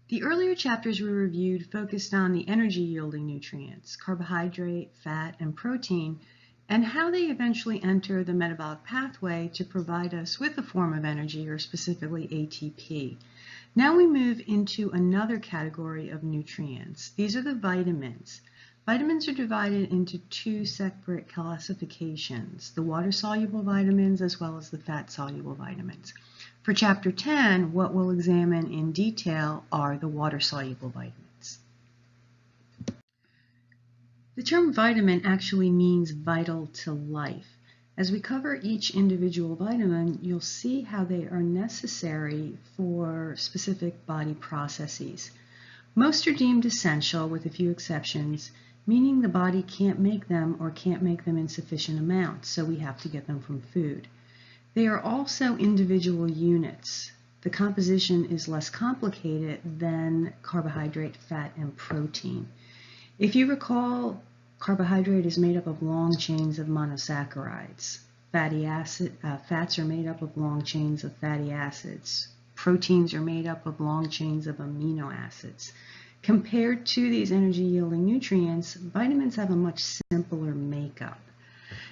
The earlier chapters we reviewed focused on the energy-yielding nutrients, carbohydrate, fat, and protein, and how they eventually enter the metabolic pathway to provide us with a form of energy, or specifically ATP. Now we move into another category of nutrients. These are the vitamins. Vitamins are divided into two separate classifications, the water-soluble vitamins as well as the fat-soluble vitamins. For Chapter 10, what we'll examine in detail are the water-soluble vitamins. The term vitamin actually means vital to life. As we cover each individual vitamin, you'll see how they are necessary for specific body processes. Most are deemed essential, with a few exceptions, meaning the body can't make them or can't make them in sufficient amounts, so we have to get them from food. They are also individual units. The composition is less complicated than carbohydrate, fat, and protein. If you recall, carbohydrate is made up of long chains of monosaccharides. Fats are made up of long chains of fatty acids. Proteins are made up of long chains of amino acids. Compared to these energy-yielding nutrients, vitamins have a much simpler makeup.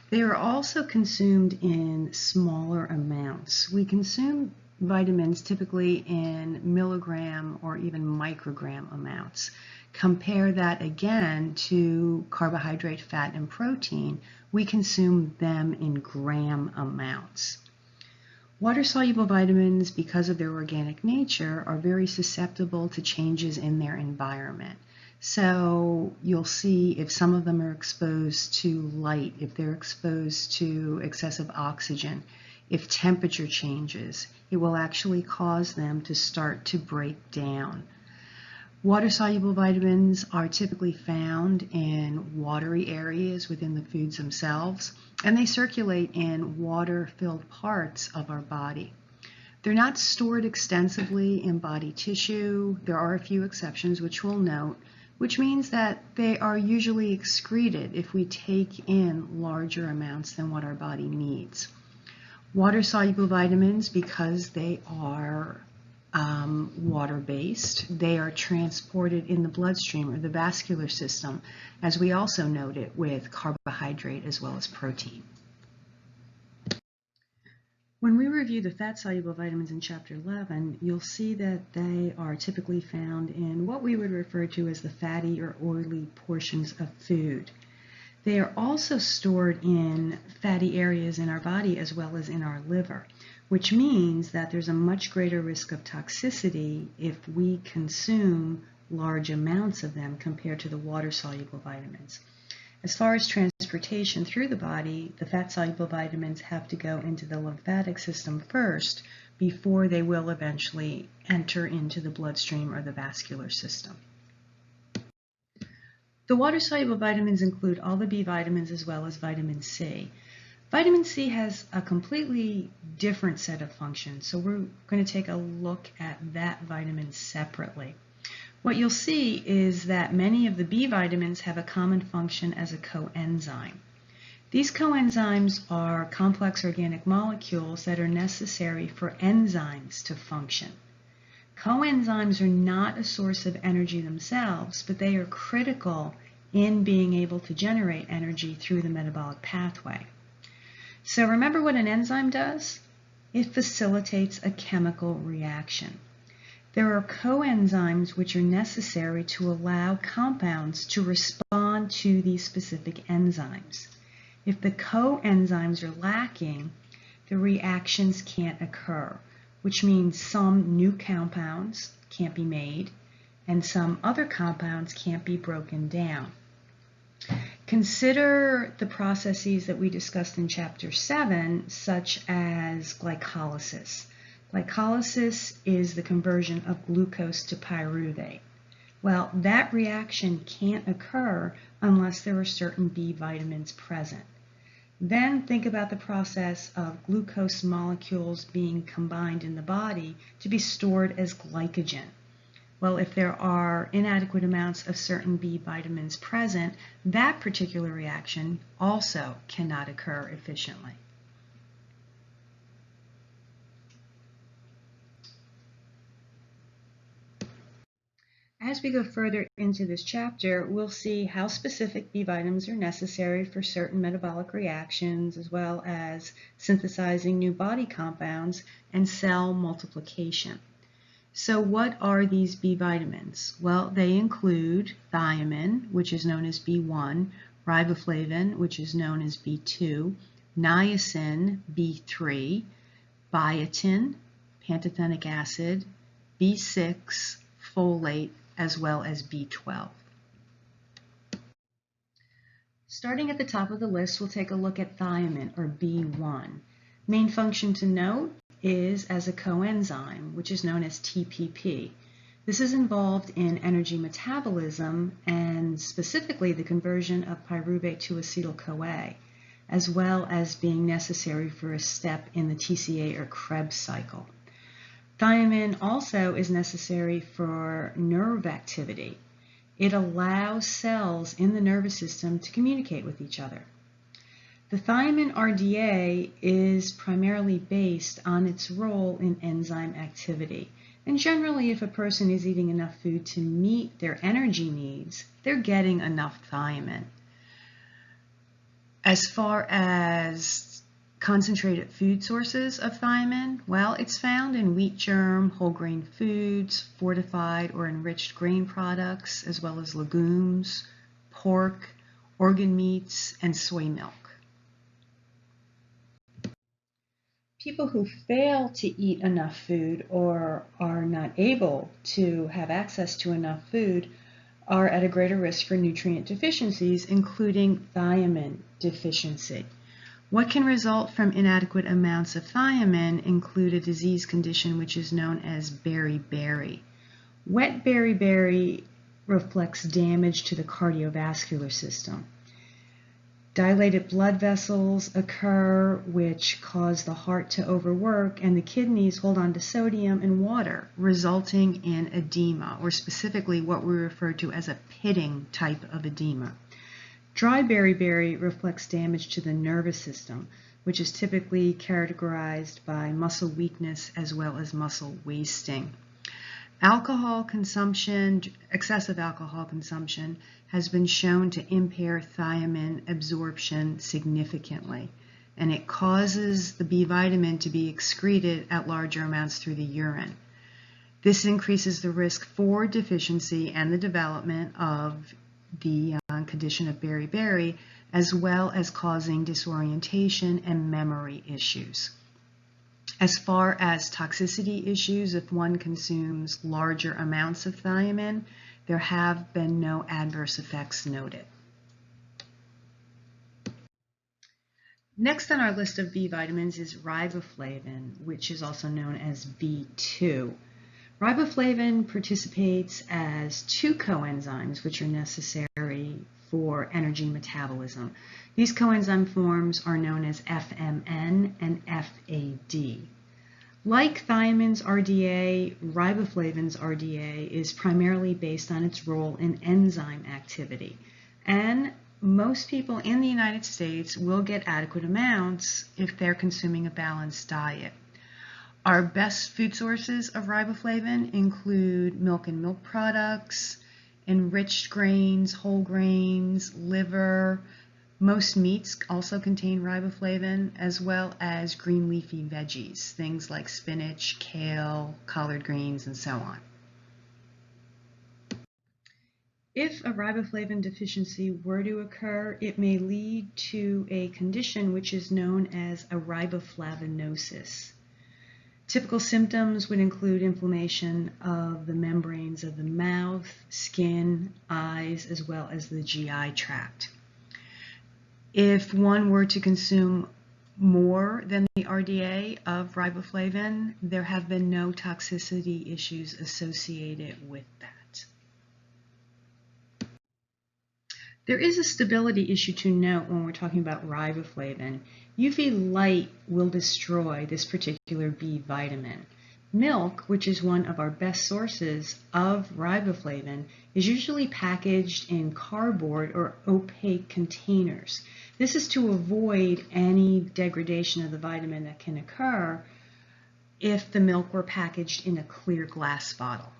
They are also consumed in smaller amounts. We consume vitamins typically in milligram or even microgram amounts. Compare that again to carbohydrate, fat, and protein. We consume them in gram amounts. Water-soluble vitamins, because of their organic nature, are very susceptible to changes in their environment. So you'll see if some of them are exposed to light, if they're exposed to excessive oxygen, if temperature changes, it will actually cause them to start to break down. Water-soluble vitamins are typically found in watery areas within the foods themselves, and they circulate in water-filled parts of our body. They're not stored extensively in body tissue. There are a few exceptions, which we'll note, which means that they are usually excreted if we take in larger amounts than what our body needs. Water-soluble vitamins, because they are water-based, they are transported in the bloodstream or the vascular system, as we also noted with carbohydrate as well as protein. When we review the fat-soluble vitamins in Chapter 11, you'll see that they are typically found in what we would refer to as the fatty or oily portions of food. They are also stored in fatty areas in our body as well as in our liver, which means that there's a much greater risk of toxicity if we consume large amounts of them compared to the water-soluble vitamins. As far as transportation through the body, the fat-soluble vitamins have to go into the lymphatic system first before they will eventually enter into the bloodstream or the vascular system. The water-soluble vitamins include all the B vitamins as well as vitamin C. Vitamin C has a completely different set of functions, so we're going to take a look at that vitamin separately. What you'll see is that many of the B vitamins have a common function as a coenzyme. These coenzymes are complex organic molecules that are necessary for enzymes to function. Coenzymes are not a source of energy themselves, but they are critical in being able to generate energy through the metabolic pathway. So remember what an enzyme does? It facilitates a chemical reaction. There are coenzymes which are necessary to allow compounds to respond to these specific enzymes. If the coenzymes are lacking, the reactions can't occur, which means some new compounds can't be made and some other compounds can't be broken down. Consider the processes that we discussed in Chapter 7, such as glycolysis. Glycolysis is the conversion of glucose to pyruvate. Well, that reaction can't occur unless there are certain B vitamins present. Then think about the process of glucose molecules being combined in the body to be stored as glycogen. Well, if there are inadequate amounts of certain B vitamins present, that particular reaction also cannot occur efficiently. As we go further into this chapter, we'll see how specific B vitamins are necessary for certain metabolic reactions, as well as synthesizing new body compounds and cell multiplication. So what are these B vitamins? Well, they include thiamin, which is known as B1, riboflavin, which is known as B2, niacin, B3, biotin, pantothenic acid, B6, folate, as well as B12. Starting at the top of the list, we'll take a look at thiamin, or B1. Main function to note is as a coenzyme, which is known as TPP. This is involved in energy metabolism and specifically the conversion of pyruvate to acetyl-CoA, as well as being necessary for a step in the TCA or Krebs cycle. Thiamin also is necessary for nerve activity. It allows cells in the nervous system to communicate with each other. The thiamin RDA is primarily based on its role in enzyme activity. And generally, if a person is eating enough food to meet their energy needs, they're getting enough thiamin. As far as concentrated food sources of thiamin, well, it's found in wheat germ, whole grain foods, fortified or enriched grain products, as well as legumes, pork, organ meats, and soy milk. People who fail to eat enough food or are not able to have access to enough food are at a greater risk for nutrient deficiencies, including thiamin deficiency. What can result from inadequate amounts of thiamin include a disease condition which is known as beriberi. Wet beriberi reflects damage to the cardiovascular system. Dilated blood vessels occur which cause the heart to overwork and the kidneys hold on to sodium and water, resulting in edema, or specifically what we refer to as a pitting type of edema. Dry beriberi reflects damage to the nervous system, which is typically characterized by muscle weakness as well as muscle wasting. Alcohol consumption, excessive alcohol consumption, has been shown to impair thiamin absorption significantly, and it causes the B vitamin to be excreted at larger amounts through the urine. This increases the risk for deficiency and the development of the condition of beriberi, as well as causing disorientation and memory issues. As far as toxicity issues, if one consumes larger amounts of thiamin, there have been no adverse effects noted. Next on our list of B vitamins is riboflavin, which is also known as B2. Riboflavin participates as two coenzymes which are necessary for energy metabolism. These coenzyme forms are known as FMN and FAD. Like thiamin's RDA, riboflavin's RDA is primarily based on its role in enzyme activity. And most people in the United States will get adequate amounts if they're consuming a balanced diet. Our best food sources of riboflavin include milk and milk products, enriched grains, whole grains, liver. Most meats also contain riboflavin, as well as green leafy veggies, things like spinach, kale, collard greens, and so on. If a riboflavin deficiency were to occur, it may lead to a condition which is known as a riboflavinosis. Typical symptoms would include inflammation of the membranes of the mouth, skin, eyes, as well as the GI tract. If one were to consume more than the RDA of riboflavin, there have been no toxicity issues associated with that. There is a stability issue to note when we're talking about riboflavin. UV light will destroy this particular B vitamin. Milk, which is one of our best sources of riboflavin, is usually packaged in cardboard or opaque containers. This is to avoid any degradation of the vitamin that can occur if the milk were packaged in a clear glass bottle.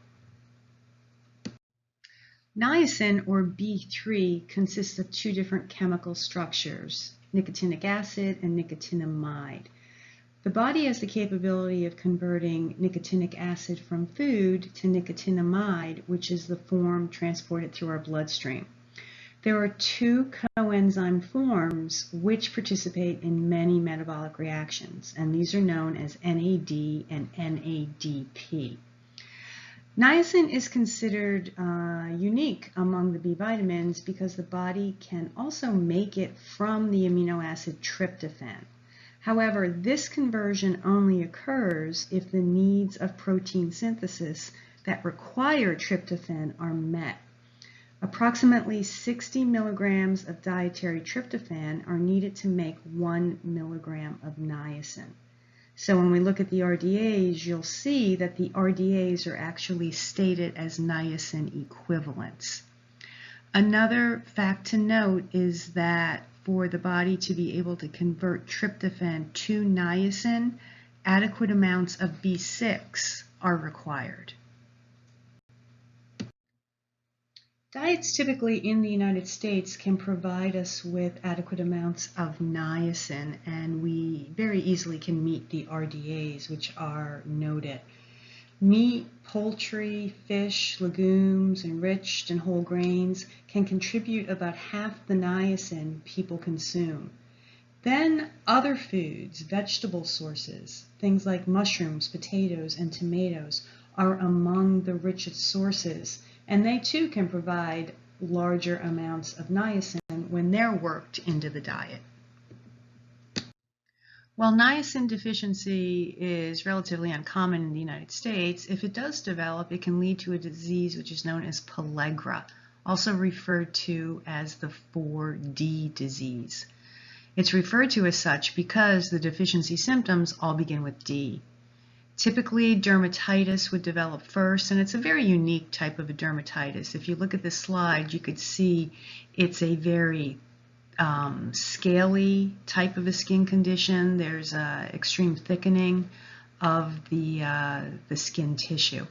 Niacin, or B3, consists of two different chemical structures, nicotinic acid and nicotinamide. The body has the capability of converting nicotinic acid from food to nicotinamide, which is the form transported through our bloodstream. There are two coenzyme forms which participate in many metabolic reactions, and these are known as NAD and NADP. Niacin is considered unique among the B vitamins because the body can also make it from the amino acid tryptophan. However, this conversion only occurs if the needs of protein synthesis that require tryptophan are met. Approximately 60 milligrams of dietary tryptophan are needed to make 1 milligram of niacin. So when we look at the RDAs, you'll see that the RDAs are actually stated as niacin equivalents. Another fact to note is that for the body to be able to convert tryptophan to niacin, adequate amounts of B6 are required. Diets typically in the United States can provide us with adequate amounts of niacin, and we very easily can meet the RDAs, which are noted. Meat, poultry, fish, legumes, enriched and whole grains can contribute about half the niacin people consume. Then other foods, vegetable sources, things like mushrooms, potatoes, and tomatoes are among the richest sources, and they too can provide larger amounts of niacin when they're worked into the diet. While niacin deficiency is relatively uncommon in the United States, if it does develop, it can lead to a disease which is known as pellagra, also referred to as the 4D disease. It's referred to as such because the deficiency symptoms all begin with D. Typically, dermatitis would develop first, and it's a very unique type of a dermatitis. If you look at this slide, you could see it's a very scaly type of a skin condition. There's extreme thickening of the skin tissue.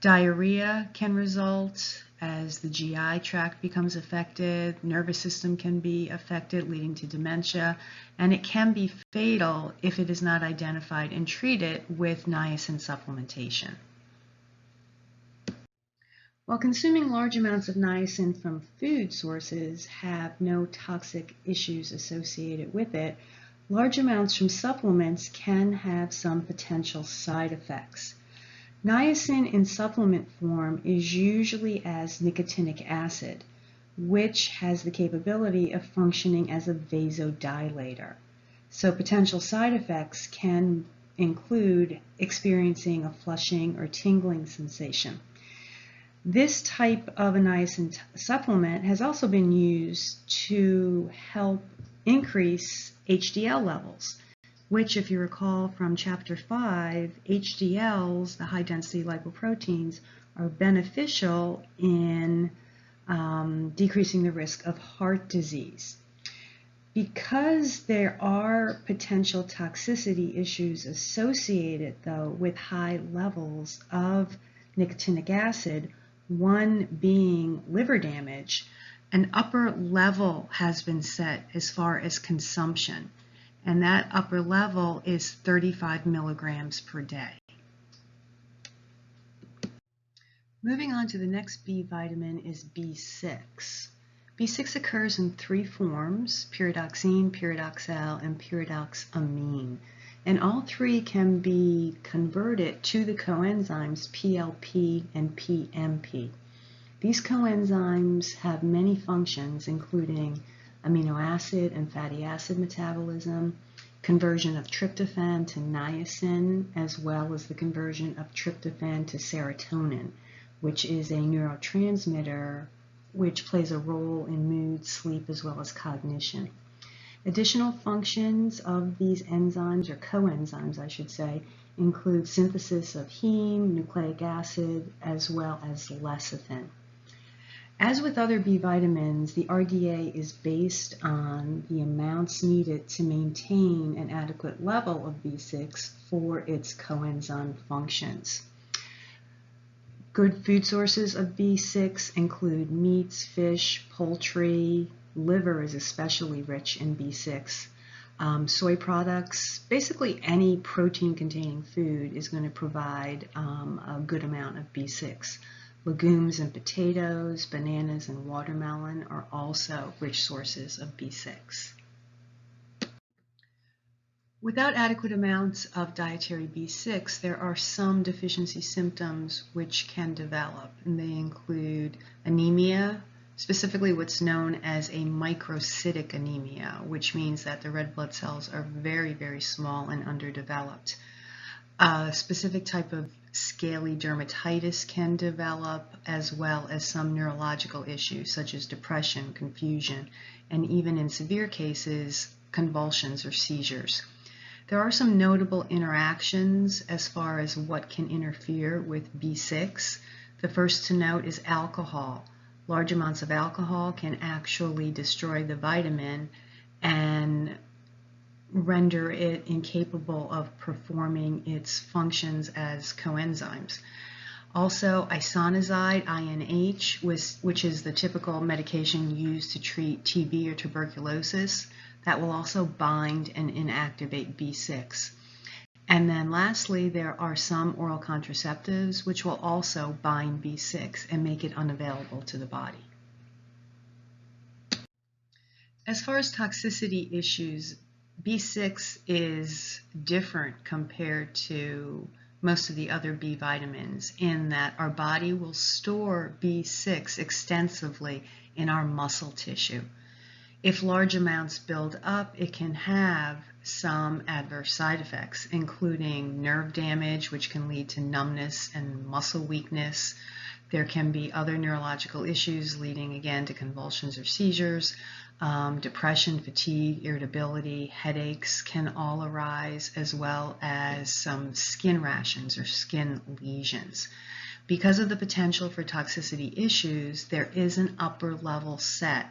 Diarrhea can result as the GI tract becomes affected. Nervous system can be affected, leading to dementia, and it can be fatal if it is not identified and treated with niacin supplementation. While consuming large amounts of niacin from food sources have no toxic issues associated with it, large amounts from supplements can have some potential side effects. Niacin in supplement form is usually as nicotinic acid, which has the capability of functioning as a vasodilator. So potential side effects can include experiencing a flushing or tingling sensation. This type of a niacin supplement has also been used to help increase HDL levels, which, if you recall from Chapter 5, HDLs, the high-density lipoproteins, are beneficial in decreasing the risk of heart disease. Because there are potential toxicity issues associated, though, with high levels of nicotinic acid, one being liver damage, an upper level has been set as far as consumption, and that upper level is 35 milligrams per day. Moving on to the next B vitamin is B6. B6 occurs in three forms: pyridoxine, pyridoxal, and pyridoxamine. And all three can be converted to the coenzymes PLP and PMP. These coenzymes have many functions, including amino acid and fatty acid metabolism, conversion of tryptophan to niacin, as well as the conversion of tryptophan to serotonin, which is a neurotransmitter which plays a role in mood, sleep, as well as cognition. Additional functions of these enzymes, or coenzymes I should say, include synthesis of heme, nucleic acid, as well as lecithin. As with other B vitamins, the RDA is based on the amounts needed to maintain an adequate level of B6 for its coenzyme functions. Good food sources of B6 include meats, fish, poultry. Liver is especially rich in B6. Soy products, basically any protein-containing food is going to provide a good amount of B6. Legumes and potatoes, bananas and watermelon are also rich sources of B6. Without adequate amounts of dietary B6, there are some deficiency symptoms which can develop, and they include anemia, specifically what's known as a microcytic anemia, which means that the red blood cells are very, very small and underdeveloped. A specific type of scaly dermatitis can develop, as well as some neurological issues such as depression, confusion, and even in severe cases, convulsions or seizures. There are some notable interactions as far as what can interfere with B6. The first to note is alcohol. Large amounts of alcohol can actually destroy the vitamin and render it incapable of performing its functions as coenzymes. Also, isoniazid, INH, which is the typical medication used to treat TB or tuberculosis, that will also bind and inactivate B6. And then lastly, there are some oral contraceptives which will also bind B6 and make it unavailable to the body. As far as toxicity issues, B6 is different compared to most of the other B vitamins in that our body will store B6 extensively in our muscle tissue. If large amounts build up, it can have some adverse side effects, including nerve damage, which can lead to numbness and muscle weakness. There can be other neurological issues leading again to convulsions or seizures. Depression, fatigue, irritability, headaches can all arise, as well as some skin rashes or skin lesions. Because of the potential for toxicity issues, there is an upper level set,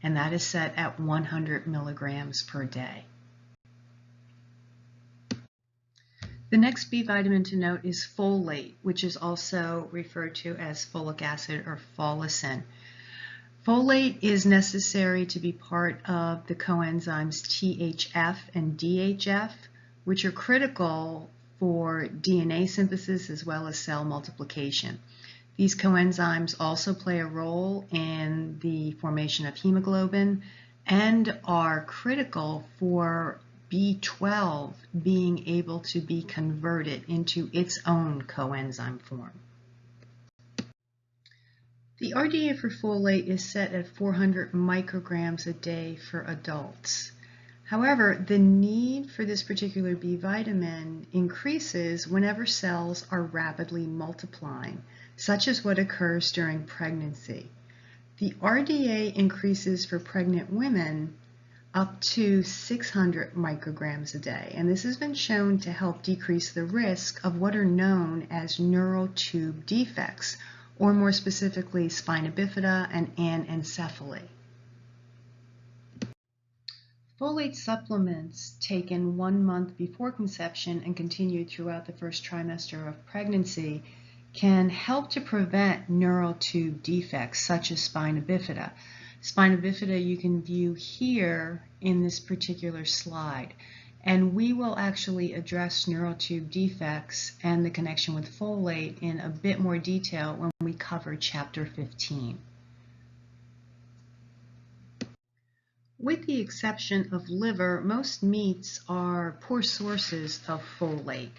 and that is set at 100 milligrams per day. The next B vitamin to note is folate, which is also referred to as folic acid or folacin. Folate is necessary to be part of the coenzymes THF and DHF, which are critical for DNA synthesis as well as cell multiplication. These coenzymes also play a role in the formation of hemoglobin and are critical for B12 being able to be converted into its own coenzyme form. The RDA for folate is set at 400 micrograms a day for adults. However, the need for this particular B vitamin increases whenever cells are rapidly multiplying, such as what occurs during pregnancy. The RDA increases for pregnant women up to 600 micrograms a day, and this has been shown to help decrease the risk of what are known as neural tube defects, or more specifically spina bifida and anencephaly. Folate supplements taken 1 month before conception and continued throughout the first trimester of pregnancy can help to prevent neural tube defects such as spina bifida. Spina bifida you can view here in this particular slide. And we will actually address neural tube defects and the connection with folate in a bit more detail when we cover chapter 15. With the exception of liver, most meats are poor sources of folate.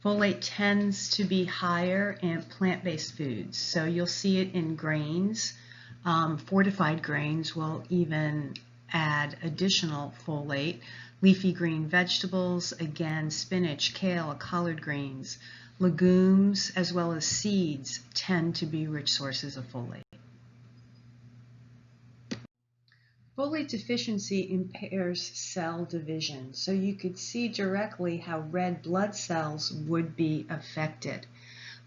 Folate tends to be higher in plant-based foods, so you'll see it in grains. Fortified grains will even add additional folate. Leafy green vegetables, again, spinach, kale, collard greens, legumes, as well as seeds tend to be rich sources of folate. Folate deficiency impairs cell division, so you could see directly how red blood cells would be affected.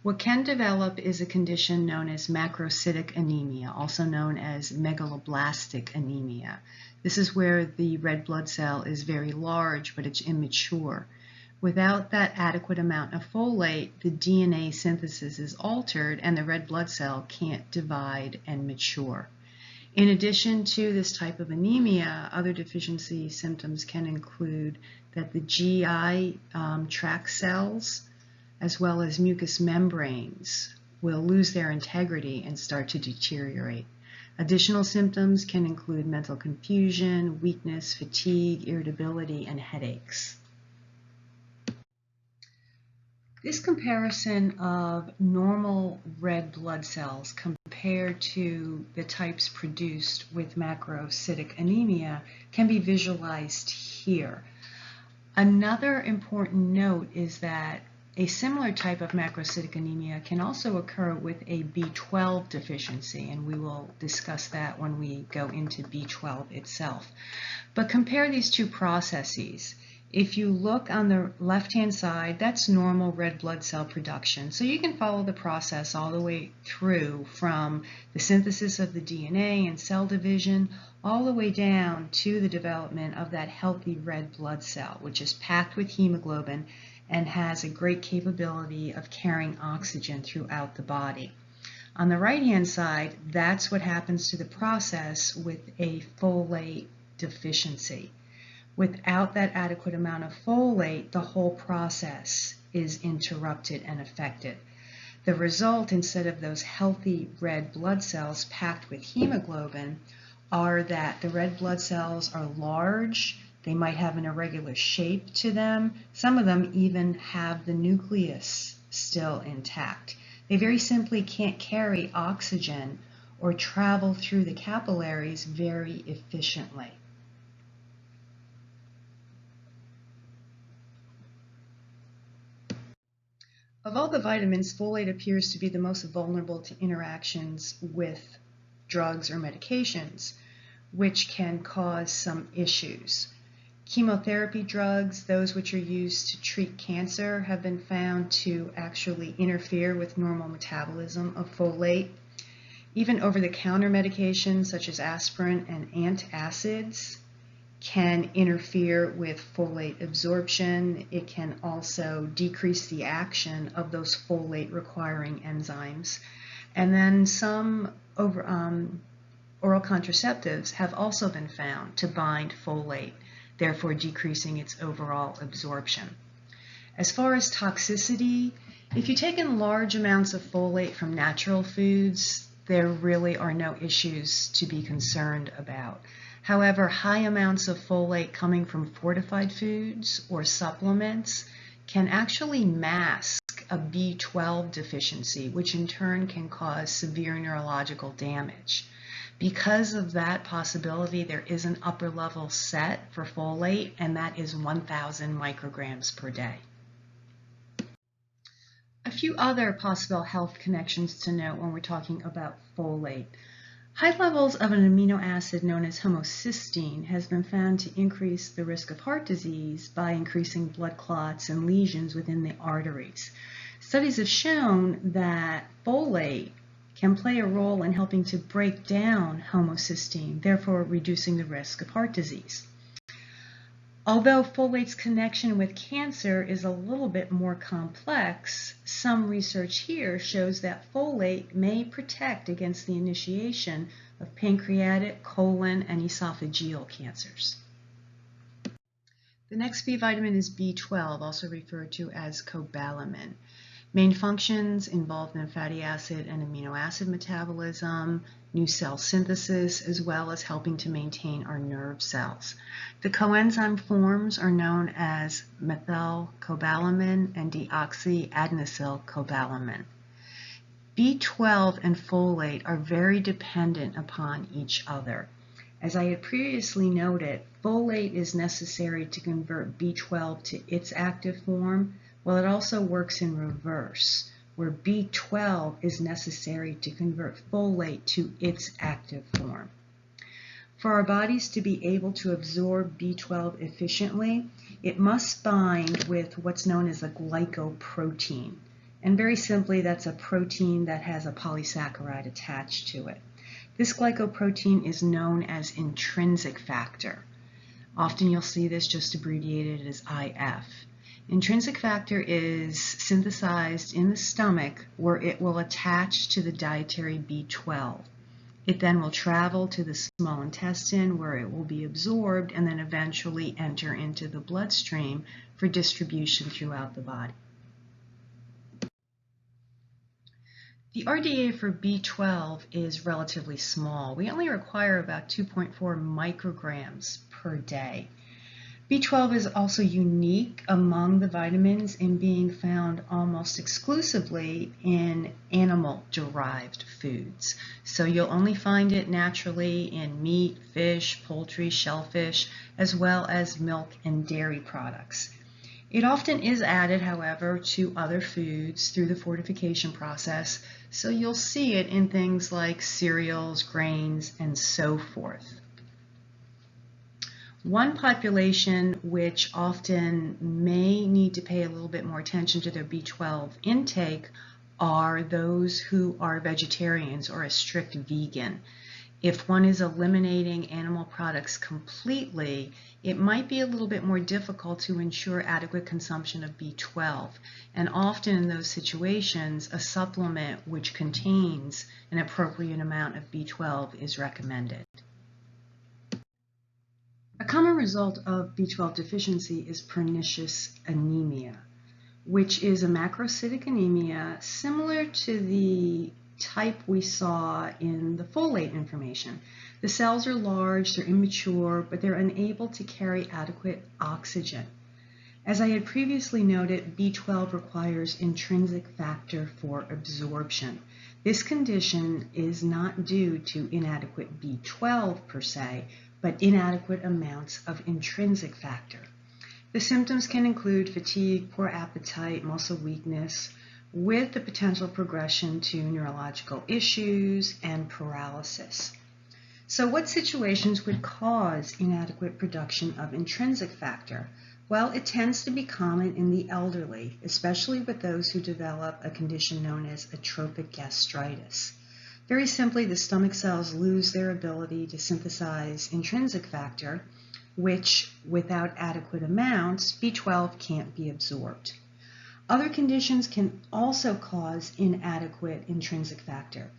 What can develop is a condition known as macrocytic anemia, also known as megaloblastic anemia. This is where the red blood cell is very large, but it's immature. Without that adequate amount of folate, the DNA synthesis is altered and the red blood cell can't divide and mature. In addition to this type of anemia, other deficiency symptoms can include that the GI tract cells, as well as mucous membranes, will lose their integrity and start to deteriorate. Additional symptoms can include mental confusion, weakness, fatigue, irritability, and headaches. This comparison of normal red blood cells compared to the types produced with macrocytic anemia can be visualized here. Another important note is that a similar type of macrocytic anemia can also occur with a B12 deficiency, and we will discuss that when we go into B12 itself. But compare these two processes. If you look on the left-hand side, that's normal red blood cell production. So you can follow the process all the way through from the synthesis of the DNA and cell division all the way down to the development of that healthy red blood cell, which is packed with hemoglobin and has a great capability of carrying oxygen throughout the body. On the right-hand side, that's what happens to the process with a folate deficiency. Without that adequate amount of folate, the whole process is interrupted and affected. The result, instead of those healthy red blood cells packed with hemoglobin, are that the red blood cells are large, they might have an irregular shape to them, some of them even have the nucleus still intact. They very simply can't carry oxygen or travel through the capillaries very efficiently. Of all the vitamins, folate appears to be the most vulnerable to interactions with drugs or medications, which can cause some issues. Chemotherapy drugs, those which are used to treat cancer, have been found to actually interfere with normal metabolism of folate. Even over-the-counter medications such as aspirin and antacids can interfere with folate absorption. It can also decrease the action of those folate-requiring enzymes. And then some oral contraceptives have also been found to bind folate, therefore decreasing its overall absorption. As far as toxicity, if you take in large amounts of folate from natural foods, there really are no issues to be concerned about. However, high amounts of folate coming from fortified foods or supplements can actually mask a B12 deficiency, which in turn can cause severe neurological damage. Because of that possibility, there is an upper level set for folate, and that is 1,000 micrograms per day. A few other possible health connections to note when we're talking about folate. High levels of an amino acid known as homocysteine has been found to increase the risk of heart disease by increasing blood clots and lesions within the arteries. Studies have shown that folate can play a role in helping to break down homocysteine, therefore reducing the risk of heart disease. Although folate's connection with cancer is a little bit more complex, some research here shows that folate may protect against the initiation of pancreatic, colon, and esophageal cancers. The next B vitamin is B12, also referred to as cobalamin. Main functions involved in fatty acid and amino acid metabolism, new cell synthesis, as well as helping to maintain our nerve cells. The coenzyme forms are known as methylcobalamin and deoxyadenosylcobalamin. B12 and folate are very dependent upon each other. As I had previously noted, folate is necessary to convert B12 to its active form, while it also works in reverse, where B12 is necessary to convert folate to its active form. For our bodies to be able to absorb B12 efficiently, it must bind with what's known as a glycoprotein. And very simply, that's a protein that has a polysaccharide attached to it. This glycoprotein is known as intrinsic factor. Often you'll see this just abbreviated as IF. Intrinsic factor is synthesized in the stomach where it will attach to the dietary B12. It then will travel to the small intestine where it will be absorbed and then eventually enter into the bloodstream for distribution throughout the body. The RDA for B12 is relatively small. We only require about 2.4 micrograms per day. B12 is also unique among the vitamins in being found almost exclusively in animal-derived foods. So you'll only find it naturally in meat, fish, poultry, shellfish, as well as milk and dairy products. It often is added, however, to other foods through the fortification process, so you'll see it in things like cereals, grains, and so forth. One population which often may need to pay a little bit more attention to their B12 intake are those who are vegetarians or a strict vegan. If one is eliminating animal products completely, it might be a little bit more difficult to ensure adequate consumption of B12. And often in those situations, a supplement which contains an appropriate amount of B12 is recommended. A common result of B12 deficiency is pernicious anemia, which is a macrocytic anemia similar to the type we saw in the folate information. The cells are large, they're immature, but they're unable to carry adequate oxygen. As I had previously noted, B12 requires intrinsic factor for absorption. This condition is not due to inadequate B12 per se, but inadequate amounts of intrinsic factor. The symptoms can include fatigue, poor appetite, muscle weakness, with the potential progression to neurological issues and paralysis. So what situations would cause inadequate production of intrinsic factor? Well, it tends to be common in the elderly, especially with those who develop a condition known as atrophic gastritis. Very simply, the stomach cells lose their ability to synthesize intrinsic factor, which, without adequate amounts, B12 can't be absorbed. Other conditions can also cause inadequate intrinsic factor,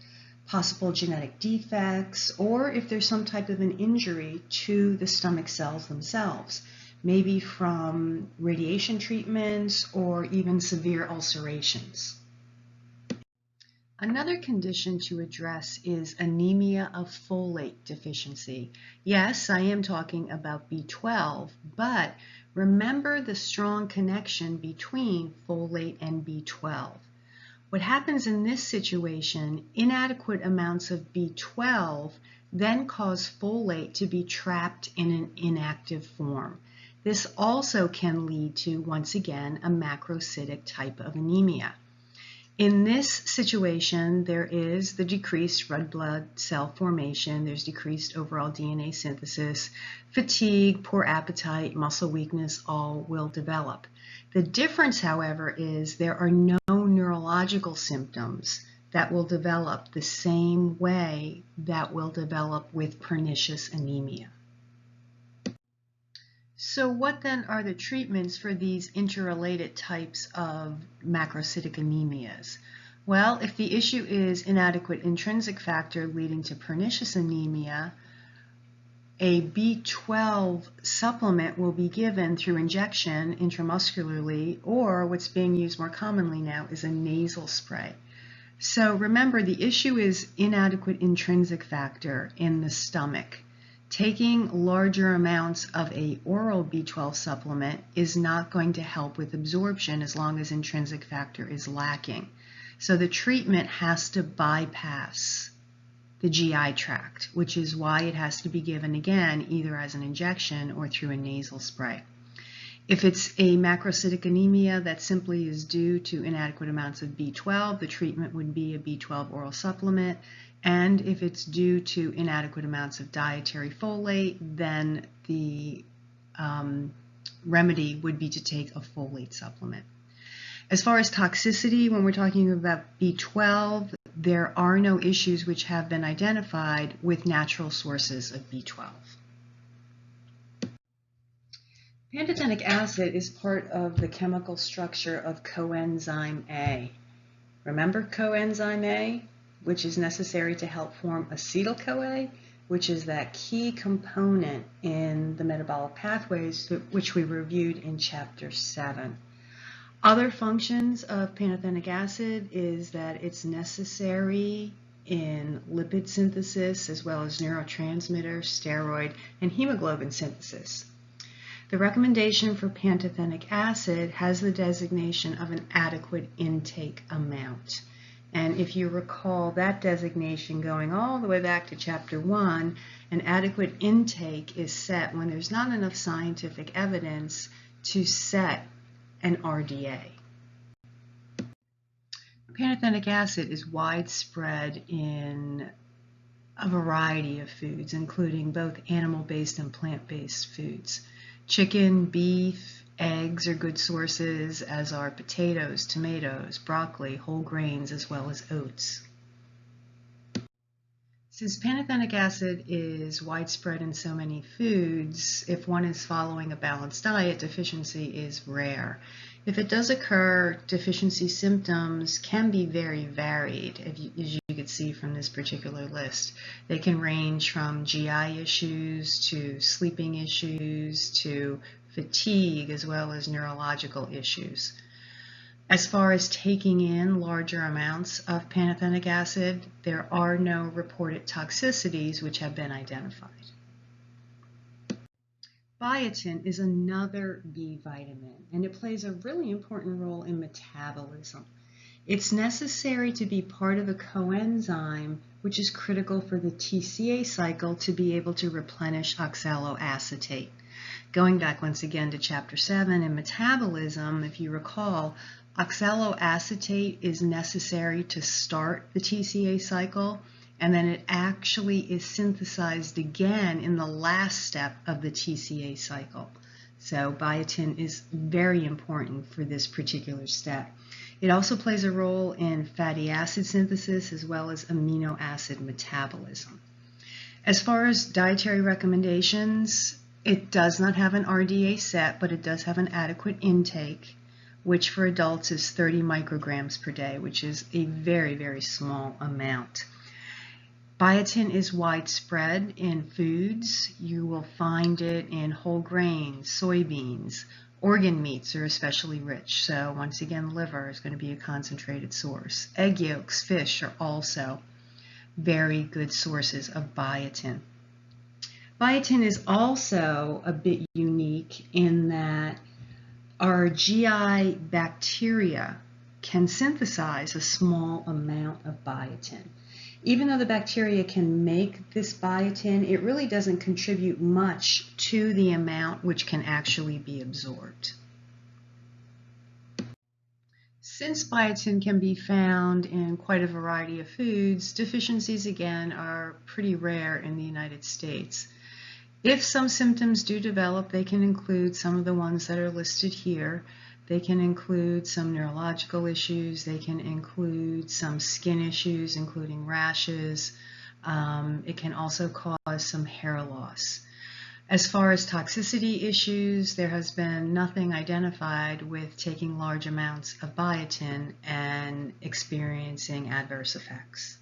possible genetic defects, or if there's some type of an injury to the stomach cells themselves, maybe from radiation treatments or even severe ulcerations. Another condition to address is anemia of folate deficiency. Yes, I am talking about B12, but remember the strong connection between folate and B12. What happens in this situation, inadequate amounts of B12 then cause folate to be trapped in an inactive form. This also can lead to, once again, a macrocytic type of anemia. In this situation, there is the decreased red blood cell formation, there's decreased overall DNA synthesis, fatigue, poor appetite, muscle weakness, all will develop. The difference, however, is there are no neurological symptoms that will develop the same way that will develop with pernicious anemia. So what then are the treatments for these interrelated types of macrocytic anemias? Well, if the issue is inadequate intrinsic factor leading to pernicious anemia, a B12 supplement will be given through injection intramuscularly, or what's being used more commonly now is a nasal spray. So remember, the issue is inadequate intrinsic factor in the stomach. Taking larger amounts of an oral B12 supplement is not going to help with absorption as long as intrinsic factor is lacking. So the treatment has to bypass the GI tract, which is why it has to be given again either as an injection or through a nasal spray. If it's a macrocytic anemia that simply is due to inadequate amounts of B12, the treatment would be a B12 oral supplement. And if it's due to inadequate amounts of dietary folate, then the remedy would be to take a folate supplement. As far as toxicity, when we're talking about B12, there are no issues which have been identified with natural sources of B12. Pantothenic acid is part of the chemical structure of coenzyme A. Remember coenzyme A, which is necessary to help form acetyl-CoA, which is that key component in the metabolic pathways which we reviewed in Chapter 7. Other functions of pantothenic acid is that it's necessary in lipid synthesis as well as neurotransmitter, steroid, and hemoglobin synthesis. The recommendation for pantothenic acid has the designation of an adequate intake amount. And if you recall that designation going all the way back to Chapter 1, an adequate intake is set when there's not enough scientific evidence to set an RDA. Pantothenic acid is widespread in a variety of foods, including both animal-based and plant-based foods. Chicken, beef, eggs are good sources, as are potatoes, tomatoes, broccoli, whole grains, as well as oats. Since pantothenic acid is widespread in so many foods, if one is following a balanced diet, deficiency is rare. If it does occur, deficiency symptoms can be very varied, as you could see from this particular list. They can range from GI issues to sleeping issues to fatigue, as well as neurological issues. As far as taking in larger amounts of pantothenic acid, there are no reported toxicities which have been identified. Biotin is another B vitamin, and it plays a really important role in metabolism. It's necessary to be part of a coenzyme, which is critical for the TCA cycle to be able to replenish oxaloacetate. Going back once again to Chapter 7 in metabolism, if you recall, oxaloacetate is necessary to start the TCA cycle, and then it actually is synthesized again in the last step of the TCA cycle. So biotin is very important for this particular step. It also plays a role in fatty acid synthesis as well as amino acid metabolism. As far as dietary recommendations, it does not have an RDA set, but it does have an adequate intake, which for adults is 30 micrograms per day, which is a very, very small amount. Biotin is widespread in foods. You will find it in whole grains, soybeans. Organ meats are especially rich, so once again, liver is going to be a concentrated source. Egg yolks, fish are also very good sources of biotin. Biotin is also a bit unique in that our GI bacteria can synthesize a small amount of biotin. Even though the bacteria can make this biotin, it really doesn't contribute much to the amount which can actually be absorbed. Since biotin can be found in quite a variety of foods, deficiencies again are pretty rare in the United States. If some symptoms do develop, they can include some of the ones that are listed here. They can include some neurological issues. They can include some skin issues, including rashes. It can also cause some hair loss. As far as toxicity issues, there has been nothing identified with taking large amounts of biotin and experiencing adverse effects.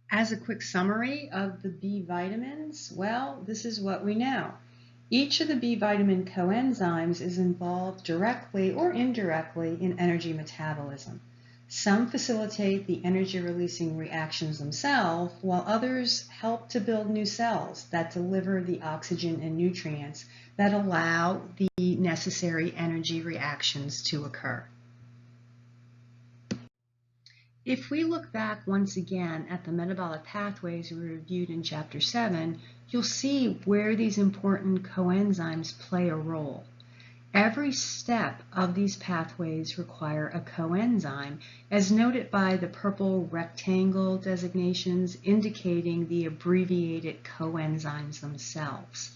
As a quick summary of the B vitamins, well, this is what we know. Each of the B vitamin coenzymes is involved directly or indirectly in energy metabolism. Some facilitate the energy-releasing reactions themselves, while others help to build new cells that deliver the oxygen and nutrients that allow the necessary energy reactions to occur. If we look back once again at the metabolic pathways we reviewed in Chapter 7, you'll see where these important coenzymes play a role. Every step of these pathways require a coenzyme, as noted by the purple rectangle designations indicating the abbreviated coenzymes themselves.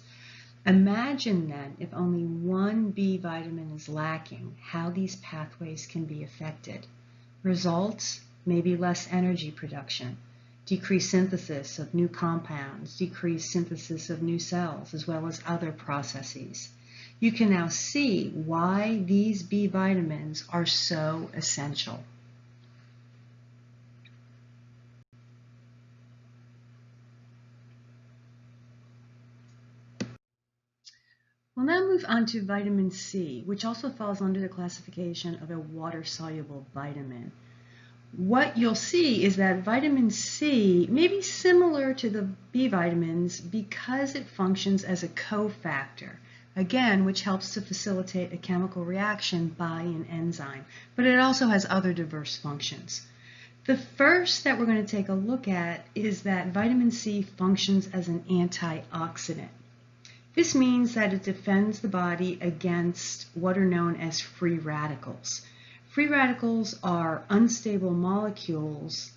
Imagine then if only one B vitamin is lacking, how these pathways can be affected. Results: maybe less energy production, decreased synthesis of new compounds, decreased synthesis of new cells, as well as other processes. You can now see why these B vitamins are so essential. We'll now move on to vitamin C, which also falls under the classification of a water-soluble vitamin. What you'll see is that vitamin C may be similar to the B vitamins because it functions as a cofactor, again, which helps to facilitate a chemical reaction by an enzyme, but it also has other diverse functions. The first that we're going to take a look at is that vitamin C functions as an antioxidant. This means that it defends the body against what are known as free radicals. Free radicals are unstable molecules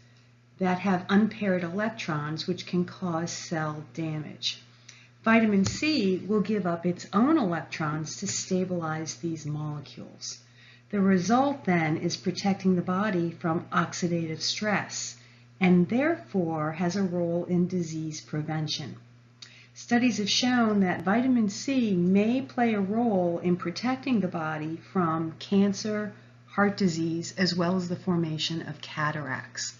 that have unpaired electrons, which can cause cell damage. Vitamin C will give up its own electrons to stabilize these molecules. The result then is protecting the body from oxidative stress and therefore has a role in disease prevention. Studies have shown that vitamin C may play a role in protecting the body from cancer, heart disease, as well as the formation of cataracts.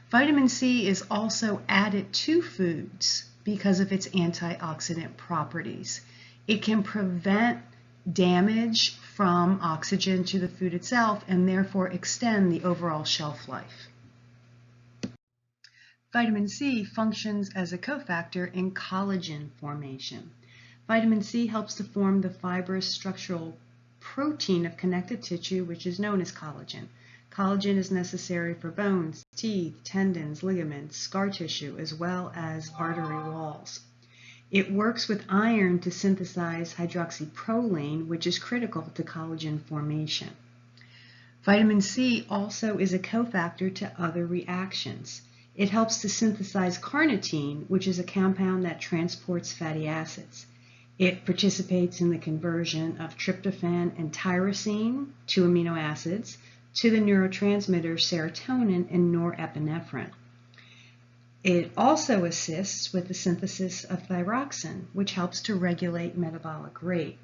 Vitamin C is also added to foods because of its antioxidant properties. It can prevent damage from oxygen to the food itself and therefore extend the overall shelf life. Vitamin C functions as a cofactor in collagen formation. Vitamin C helps to form the fibrous structural protein of connective tissue, which is known as collagen. Collagen is necessary for bones, teeth, tendons, ligaments, scar tissue, as well as artery walls. It works with iron to synthesize hydroxyproline, which is critical to collagen formation. Vitamin C also is a cofactor to other reactions. It helps to synthesize carnitine, which is a compound that transports fatty acids. It participates in the conversion of tryptophan and tyrosine, two amino acids, to the neurotransmitters serotonin and norepinephrine. It also assists with the synthesis of thyroxine, which helps to regulate metabolic rate.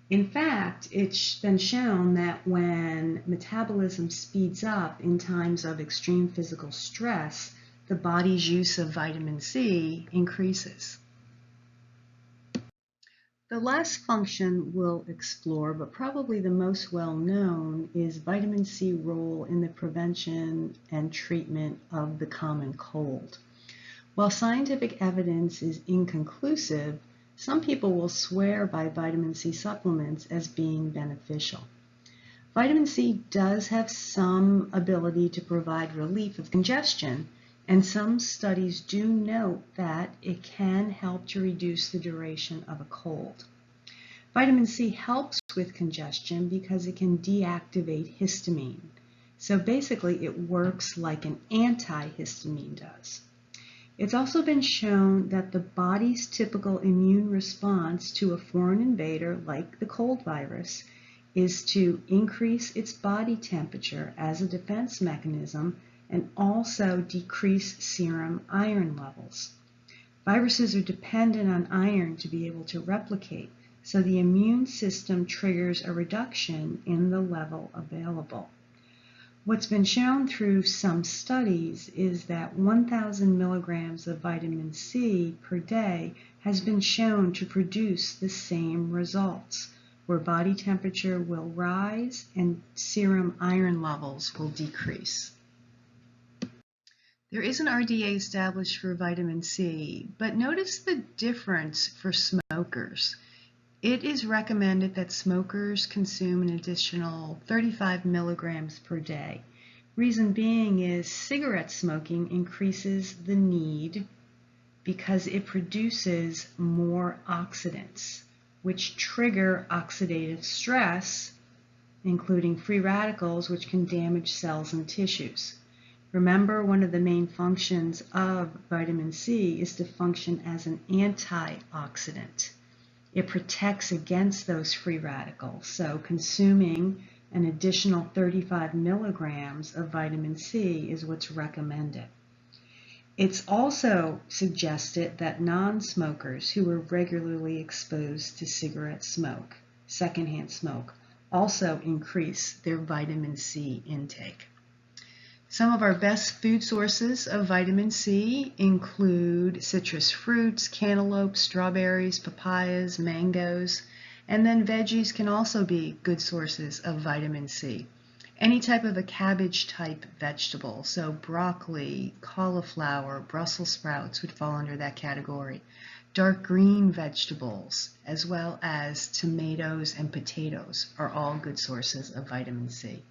In fact, it's been shown that when metabolism speeds up in times of extreme physical stress, the body's use of vitamin C increases. The last function we'll explore, but probably the most well known, is vitamin C role in the prevention and treatment of the common cold. While scientific evidence is inconclusive, some people will swear by vitamin C supplements as being beneficial. Vitamin C does have some ability to provide relief of congestion, and some studies do note that it can help to reduce the duration of a cold. Vitamin C helps with congestion because it can deactivate histamine. So basically it works like an antihistamine does. It's also been shown that the body's typical immune response to a foreign invader like the cold virus is to increase its body temperature as a defense mechanism and also decrease serum iron levels. Viruses are dependent on iron to be able to replicate, so the immune system triggers a reduction in the level available. What's been shown through some studies is that 1,000 milligrams of vitamin C per day has been shown to produce the same results, where body temperature will rise and serum iron levels will decrease. There is an RDA established for vitamin C, but notice the difference for smokers. It is recommended that smokers consume an additional 35 milligrams per day. Reason being is cigarette smoking increases the need because it produces more oxidants, which trigger oxidative stress, including free radicals, which can damage cells and tissues. Remember, one of the main functions of vitamin C is to function as an antioxidant. It protects against those free radicals, so consuming an additional 35 milligrams of vitamin C is what's recommended. It's also suggested that non-smokers who are regularly exposed to cigarette smoke, secondhand smoke, also increase their vitamin C intake. Some of our best food sources of vitamin C include citrus fruits, cantaloupe, strawberries, papayas, mangoes, and then veggies can also be good sources of vitamin C. Any type of a cabbage type vegetable, so broccoli, cauliflower, Brussels sprouts would fall under that category. Dark green vegetables, as well as tomatoes and potatoes, are all good sources of vitamin C.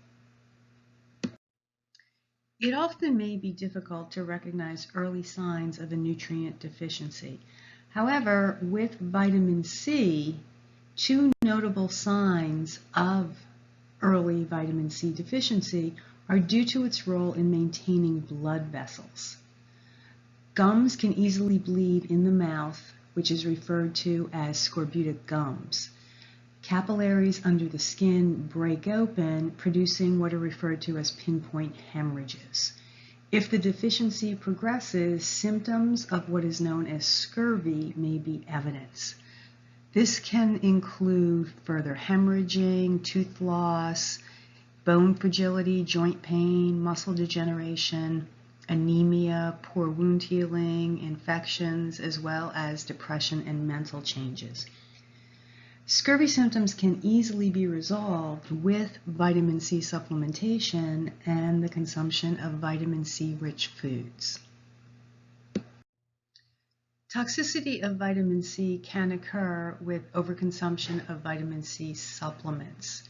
It often may be difficult to recognize early signs of a nutrient deficiency. However, with vitamin C, two notable signs of early vitamin C deficiency are due to its role in maintaining blood vessels. Gums can easily bleed in the mouth, which is referred to as scorbutic gums. Capillaries under the skin break open, producing what are referred to as pinpoint hemorrhages. If the deficiency progresses, symptoms of what is known as scurvy may be evidence. This can include further hemorrhaging, tooth loss, bone fragility, joint pain, muscle degeneration, anemia, poor wound healing, infections, as well as depression and mental changes. Scurvy symptoms can easily be resolved with vitamin C supplementation and the consumption of vitamin C-rich foods. Toxicity of vitamin C can occur with overconsumption of vitamin C supplements.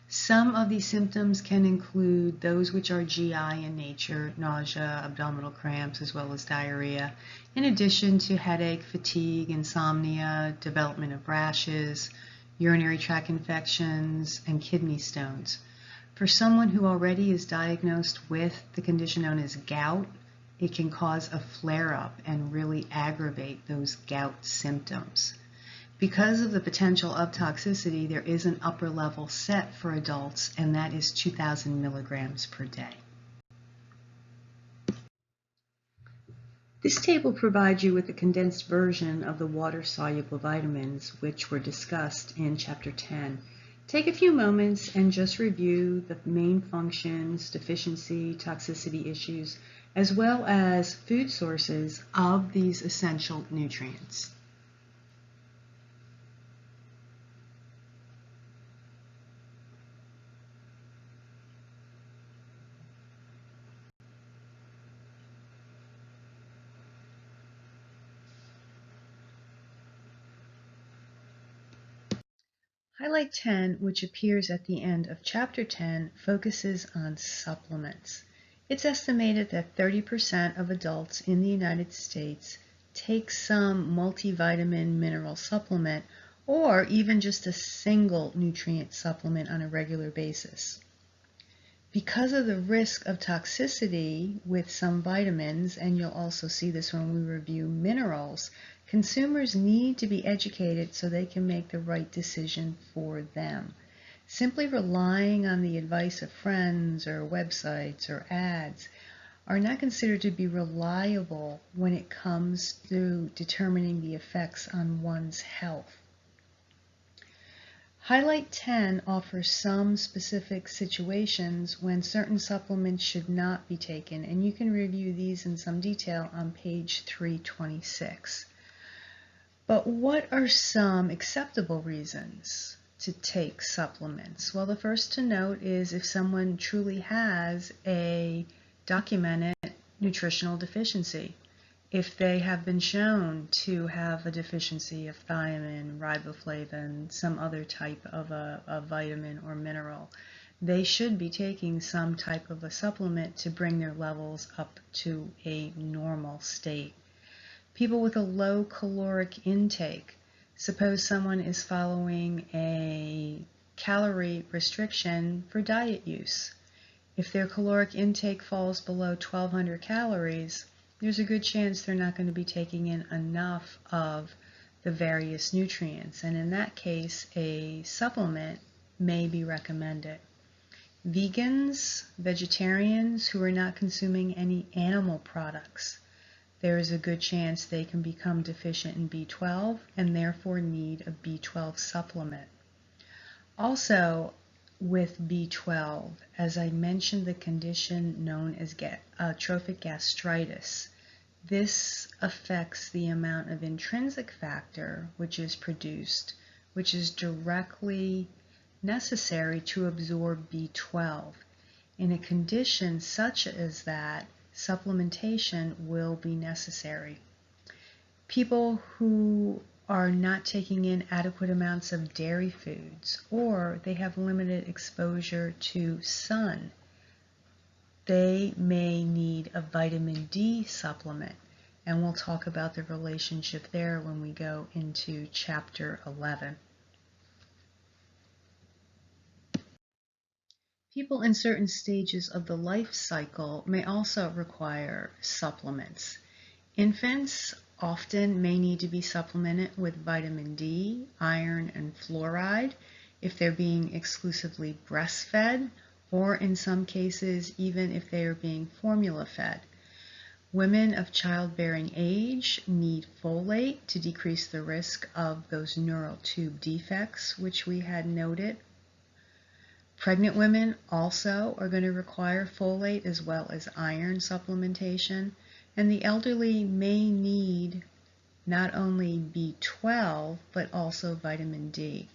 Some of these symptoms can include those which are GI in nature, nausea, abdominal cramps, as well as diarrhea, in addition to headache, fatigue, insomnia, development of rashes, urinary tract infections, and kidney stones. For someone who already is diagnosed with the condition known as gout, it can cause a flare-up and really aggravate those gout symptoms. Because of the potential of toxicity, there is an upper level set for adults, and that is 2,000 milligrams per day. This table provides you with a condensed version of the water-soluble vitamins, which were discussed in Chapter 10. Take a few moments and just review the main functions, deficiency, toxicity issues, as well as food sources of these essential nutrients. Highlight 10, which appears at the end of Chapter 10, focuses on supplements. It's estimated that 30% of adults in the United States take some multivitamin mineral supplement or even just a single nutrient supplement on a regular basis. Because of the risk of toxicity with some vitamins, and you'll also see this when we review minerals, consumers need to be educated so they can make the right decision for them. Simply relying on the advice of friends or websites or ads are not considered to be reliable when it comes to determining the effects on one's health. Highlight 10 offers some specific situations when certain supplements should not be taken, and you can review these in some detail on page 326. But what are some acceptable reasons to take supplements? Well, the first to note is if someone truly has a documented nutritional deficiency. If they have been shown to have a deficiency of thiamin, riboflavin, some other type of a vitamin or mineral, they should be taking some type of a supplement to bring their levels up to a normal state. People with a low caloric intake, suppose someone is following a calorie restriction for diet use. If their caloric intake falls below 1,200 calories, there's a good chance they're not going to be taking in enough of the various nutrients, and in that case, a supplement may be recommended. Vegans, vegetarians who are not consuming any animal products, there is a good chance they can become deficient in B12 and therefore need a B12 supplement. Also, with B12, as I mentioned, the condition known as atrophic gastritis. This affects the amount of intrinsic factor which is produced, which is directly necessary to absorb B12. In a condition such as that, supplementation will be necessary. People who are not taking in adequate amounts of dairy foods, or they have limited exposure to sun, they may need a vitamin D supplement, and we'll talk about the relationship there when we go into chapter 11. People in certain stages of the life cycle may also require supplements. Infants often may need to be supplemented with vitamin D, iron, and fluoride if they're being exclusively breastfed, or in some cases even if they are being formula fed. Women of childbearing age need folate to decrease the risk of those neural tube defects, which we had noted. Pregnant women also are going to require folate as well as iron supplementation, and the elderly may need not only B12 but also vitamin D.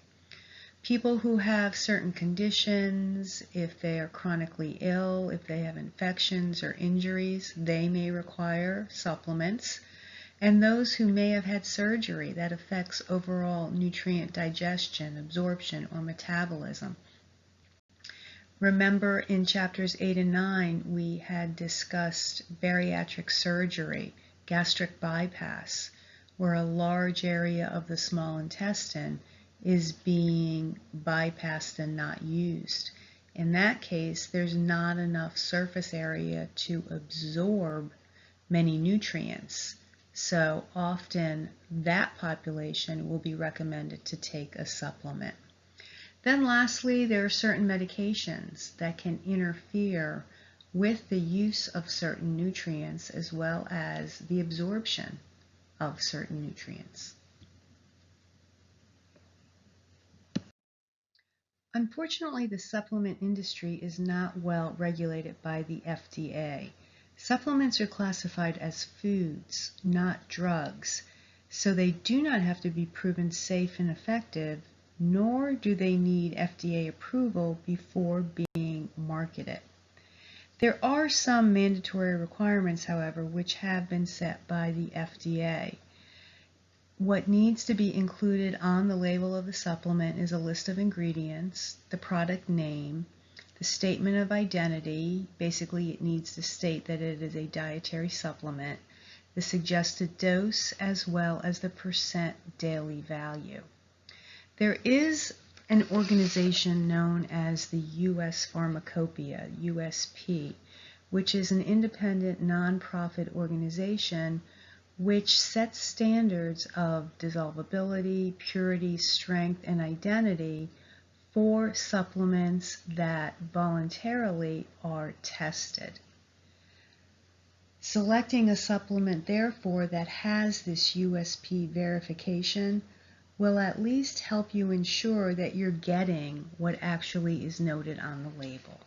People who have certain conditions, if they are chronically ill, if they have infections or injuries, they may require supplements. And those who may have had surgery that affects overall nutrient digestion, absorption, or metabolism. Remember in chapters 8 and 9, we had discussed bariatric surgery, gastric bypass, where a large area of the small intestine is being bypassed and not used. In that case, there's not enough surface area to absorb many nutrients. So often that population will be recommended to take a supplement. Then lastly, there are certain medications that can interfere with the use of certain nutrients as well as the absorption of certain nutrients. Unfortunately, the supplement industry is not well regulated by the FDA. Supplements are classified as foods, not drugs, so they do not have to be proven safe and effective, nor do they need FDA approval before being marketed. There are some mandatory requirements, however, which have been set by the FDA. What needs to be included on the label of the supplement is a list of ingredients, the product name, the statement of identity. Basically, it needs to state that it is a dietary supplement, the suggested dose, as well as the percent daily value. There is an organization known as the U.S. Pharmacopoeia, USP, which is an independent nonprofit organization which sets standards of dissolvability, purity, strength, and identity for supplements that voluntarily are tested. Selecting a supplement, therefore, that has this USP verification will at least help you ensure that you're getting what actually is noted on the label.